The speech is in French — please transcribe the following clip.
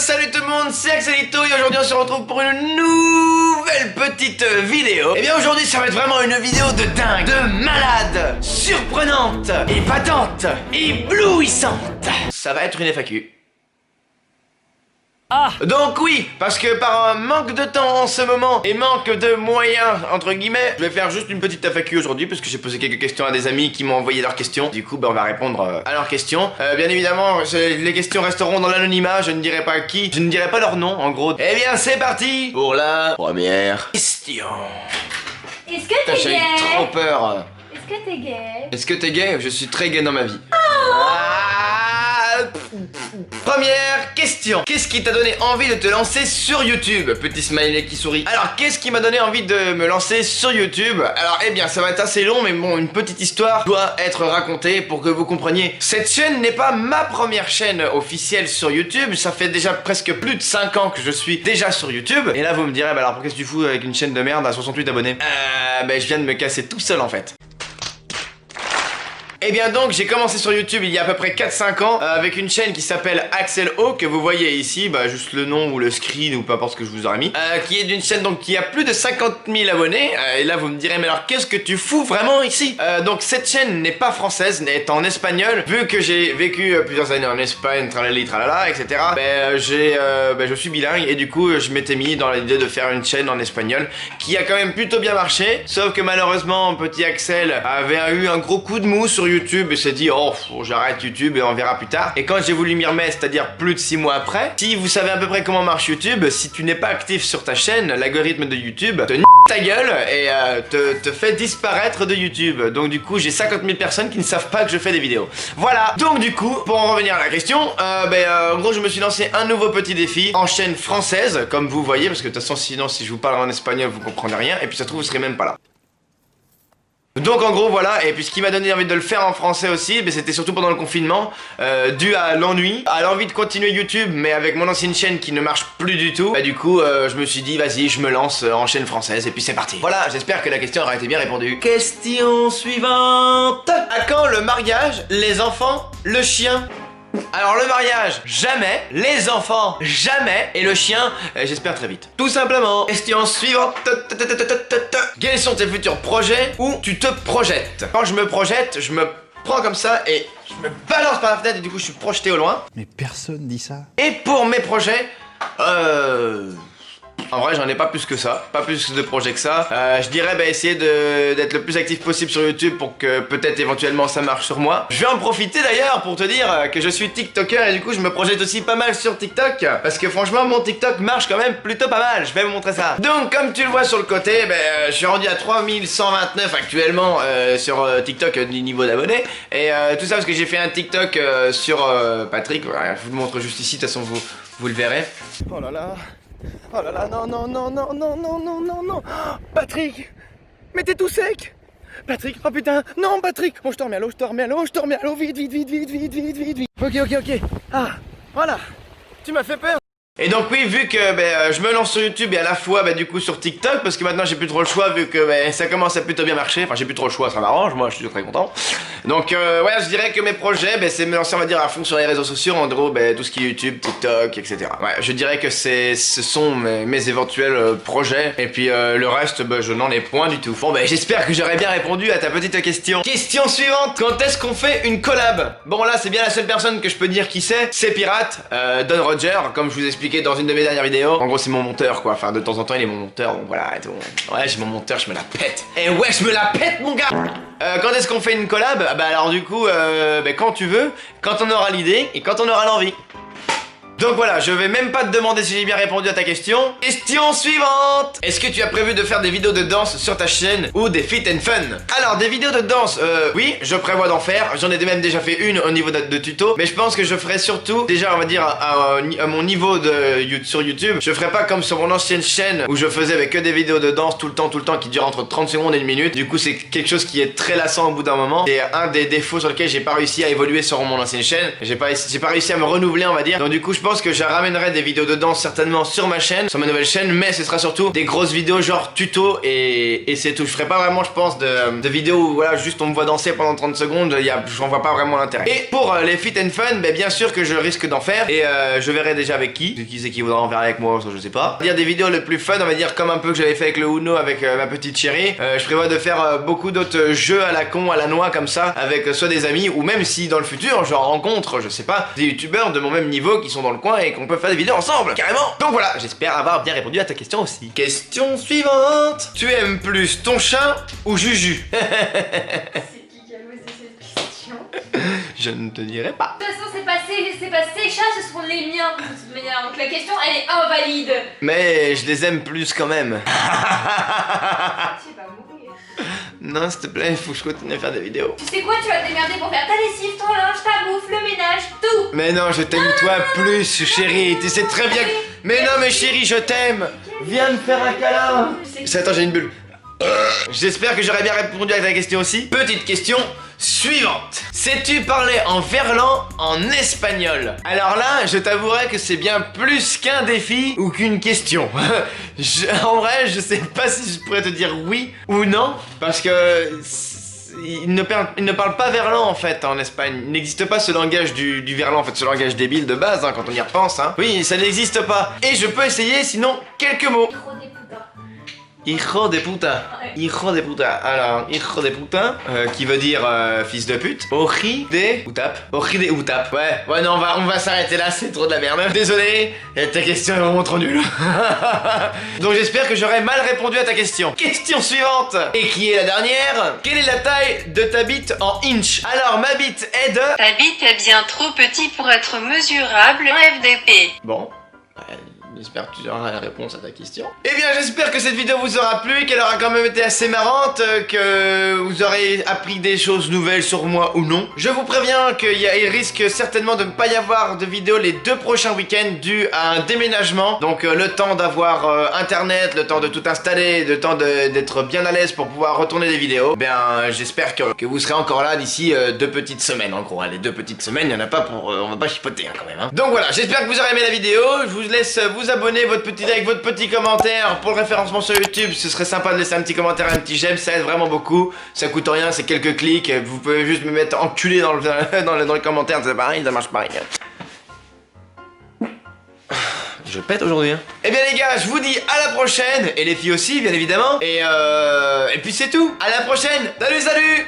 salut tout le monde, c'est Axelito et aujourd'hui on se retrouve pour une nouvelle petite vidéo. Et bien aujourd'hui ça va être vraiment une vidéo de dingue, de malade, surprenante, épatante, éblouissante. Ça va être une FAQ. Donc oui, parce que par un manque de temps en ce moment et manque de moyens entre guillemets, je vais faire juste une petite FAQ aujourd'hui parce que j'ai posé quelques questions à des amis qui m'ont envoyé leurs questions. Du coup on va répondre à leurs questions. Bien évidemment les questions resteront dans l'anonymat, je ne dirai pas qui, je ne dirai pas leur nom en gros. Eh bien c'est parti pour la première question. Est-ce que t'es J'ai gay? trop peur. Est-ce que t'es gay? Est-ce que t'es gay? Je suis très gay dans ma vie. Première question. Qu'est-ce qui t'a donné envie de te lancer sur YouTube? Petit smiley qui sourit. Alors, qu'est-ce qui m'a donné envie de me lancer sur YouTube? Alors, eh bien, ça va être assez long, mais bon, une petite histoire doit être racontée pour que vous compreniez. Cette chaîne n'est pas ma première chaîne officielle sur YouTube. Ça fait déjà presque plus de 5 ans que je suis déjà sur YouTube. Et là, vous me direz, bah alors, qu'est-ce que tu fous avec une chaîne de merde à 68 abonnés? Ben, je viens de me casser tout seul, en fait. Et bien donc j'ai commencé sur YouTube il y a à peu près 4-5 ans avec une chaîne qui s'appelle Axel O que vous voyez ici, bah juste le nom ou le screen ou peu importe ce que je vous aurais mis, qui est d'une chaîne donc qui a plus de 50 000 abonnés et là vous me direz mais alors qu'est-ce que tu fous vraiment ici? Donc cette chaîne n'est pas française, elle est en espagnol, vu que j'ai vécu plusieurs années en Espagne, tralali tralala etc. Je suis bilingue et du coup je m'étais mis dans l'idée de faire une chaîne en espagnol qui a quand même plutôt bien marché, sauf que malheureusement petit Axel avait eu un gros coup de mou sur YouTube et s'est dit oh j'arrête YouTube et on verra plus tard. Et quand j'ai voulu m'y remettre, c'est-à-dire plus de 6 mois après, si vous savez à peu près comment marche YouTube, si tu n'es pas actif sur ta chaîne, l'algorithme de YouTube te ta gueule et te fait disparaître de YouTube. Donc du coup j'ai 50 000 personnes qui ne savent pas que je fais des vidéos. Voilà, donc du coup pour en revenir à la question, en gros je me suis lancé un nouveau petit défi en chaîne française comme vous voyez, parce que de toute façon sinon si je vous parle en espagnol vous comprenez rien et puis ça se trouve vous serez même pas là. Donc en gros voilà, et puis ce qui m'a donné envie de le faire en français aussi, c'était surtout pendant le confinement, dû à l'ennui, à l'envie de continuer YouTube, mais avec mon ancienne chaîne qui ne marche plus du tout, du coup je me suis dit vas-y je me lance en chaîne française et puis c'est parti. Voilà, j'espère que la question aura été bien répondue. Question suivante. À quand le mariage, les enfants, le chien? Alors le mariage, jamais, les enfants, jamais, et le chien, j'espère très vite. Tout simplement. Question suivante. Quels sont tes futurs projets? Où tu te projettes? Quand je me projette, je me prends comme ça et je me balance par la fenêtre et du coup je suis projeté au loin. Mais personne dit ça. Et pour mes projets, en vrai j'en ai pas plus que ça, pas plus de projets que ça. Je dirais essayer d'être le plus actif possible sur YouTube pour que peut-être éventuellement ça marche sur moi. Je vais en profiter d'ailleurs pour te dire que je suis TikToker et du coup je me projette aussi pas mal sur TikTok. Parce que franchement mon TikTok marche quand même plutôt pas mal, je vais vous montrer ça. Donc comme tu le vois sur le côté, je suis rendu à 3129 actuellement sur TikTok niveau d'abonnés. Et tout ça parce que j'ai fait un TikTok sur Patrick, voilà, je vous le montre juste ici, de toute façon vous le verrez. Oh là là. Oh là là, non, non, non, non, non, non, non, non, non. Patrick, mais t'es tout sec. Patrick, oh putain, non Patrick. Bon, je te remets à l'eau, vite, vite, vite, vite, vite, vite, vite, vite. Ok. Ah, voilà, tu m'as fait peur. Et donc oui, vu que je me lance sur YouTube et à la fois du coup sur TikTok, parce que maintenant j'ai plus trop le choix vu que ça commence à plutôt bien marcher, enfin j'ai plus trop le choix, ça m'arrange, moi je suis très content. Donc ouais, je dirais que mes projets c'est me lancer on va dire à fond sur les réseaux sociaux, en gros tout ce qui est YouTube, TikTok, etc. Ouais, je dirais que ce sont mes éventuels projets, et puis le reste je n'en ai point du tout. Bon j'espère que j'aurai bien répondu à ta petite question. Question suivante, quand est-ce qu'on fait une collab? Bon là c'est bien la seule personne que je peux dire qui c'est Pirate, Don Roger, comme je vous expliquais dans une de mes dernières vidéos. En gros c'est mon monteur quoi, enfin de temps en temps il est mon monteur, donc voilà et tout. Ouais j'ai mon monteur, je me la pète. Et ouais je me la pète mon gars. Quand est-ce qu'on fait une collab? Alors du coup quand tu veux, quand on aura l'idée et quand on aura l'envie. Donc voilà, je vais même pas te demander si j'ai bien répondu à ta question. Question suivante. Est-ce que tu as prévu de faire des vidéos de danse sur ta chaîne ou des fit and fun? Alors des vidéos de danse, oui, je prévois d'en faire. J'en ai même déjà fait une au niveau de tuto. Mais je pense que je ferai surtout, déjà on va dire à mon niveau sur YouTube, je ferai pas comme sur mon ancienne chaîne où je faisais avec que des vidéos de danse tout le temps qui durent entre 30 secondes et 1 minute. Du coup c'est quelque chose qui est très lassant au bout d'un moment. C'est un des défauts sur lesquels j'ai pas réussi à évoluer sur mon ancienne chaîne. J'ai pas réussi à me renouveler on va dire. Donc du coup je pense pense que je ramènerai des vidéos de danse certainement sur ma chaîne, sur ma nouvelle chaîne, mais ce sera surtout des grosses vidéos genre tuto et c'est tout. Je ferai pas vraiment, je pense, de vidéos où voilà, juste on me voit danser pendant 30 secondes, j'en vois pas vraiment l'intérêt. Et pour les fit and fun, bah, bien sûr que je risque d'en faire et je verrai déjà avec qui c'est qui voudra en faire avec moi, ça je sais pas. Dire des vidéos le plus fun, on va dire comme un peu que j'avais fait avec le Uno avec ma petite chérie. Je prévois de faire beaucoup d'autres jeux à la con, à la noix comme ça, avec soit des amis ou même si dans le futur je rencontre, je sais pas, des youtubeurs de mon même niveau qui sont dans le coin et qu'on peut faire des vidéos ensemble, carrément. Donc voilà, j'espère avoir bien répondu à ta question aussi. Question suivante. Tu aimes plus ton chat ou Juju? C'est qui a posé cette question? Je ne te dirai pas. De toute façon, c'est pas ses chats, ce seront les miens de toute manière. Donc la question, elle est invalide. Mais je les aime plus quand même. Tu vas mourir. Non, s'il te plaît, il faut que je continue à faire des vidéos. Tu sais quoi, tu vas te démerder pour faire ta lessive, ton linge, ta bouffe, le ménage, tout. Mais non, je t'aime toi plus, chérie. Tu sais très bien que... Mais non, mais chérie, je t'aime. Viens me faire un câlin. Attends, j'ai une bulle. J'espère que j'aurais bien répondu à ta question aussi. Petite question suivante. Sais-tu parler en verlan en espagnol? Alors là, je t'avouerai que c'est bien plus qu'un défi ou qu'une question. En vrai, je sais pas si je pourrais te dire oui ou non, parce que... Il ne parle pas verlan en fait en Espagne. Il n'existe pas ce langage du verlan, en fait, ce langage débile de base, hein, quand on y repense. Hein. Oui, ça n'existe pas. Et je peux essayer sinon quelques mots. Hijo de puta. Hijo de puta. Alors, hijo de puta, qui veut dire fils de pute. Oji de utap. Oji de utap. Ouais, non, on va s'arrêter là, c'est trop de la merde. Désolé, ta question est vraiment trop nulle. Donc j'espère que j'aurai mal répondu à ta question. Question suivante, et qui est la dernière. Quelle est la taille de ta bite en inch? Alors, ma bite est de... Ta bite est bien trop petit pour être mesurable en FDP. Bon. J'espère que tu auras la réponse à ta question. Eh bien, j'espère que cette vidéo vous aura plu, qu'elle aura quand même été assez marrante, que vous aurez appris des choses nouvelles sur moi ou non. Je vous préviens qu'il risque certainement de ne pas y avoir de vidéo les 2 prochains week-ends dû à un déménagement. Donc le temps d'avoir internet, le temps de tout installer, le temps d'être bien à l'aise pour pouvoir retourner des vidéos. Eh bien, j'espère que vous serez encore là d'ici 2 petites semaines en gros. Les 2 petites semaines, il n'y en a pas pour... on va pas chipoter hein, quand même. Hein. Donc voilà, j'espère que vous aurez aimé la vidéo. Je vous laisse vous abonner, votre petit like, votre petit commentaire pour le référencement sur YouTube. Ce serait sympa de laisser un petit commentaire, un petit j'aime, ça aide vraiment beaucoup. Ça coûte rien, c'est quelques clics. Vous pouvez juste me mettre enculé dans le commentaire, c'est pareil, ça marche pareil. Je pète aujourd'hui hein. Eh bien les gars, je vous dis à la prochaine. Et les filles aussi, bien évidemment. Et puis c'est tout. À la prochaine. Salut, salut.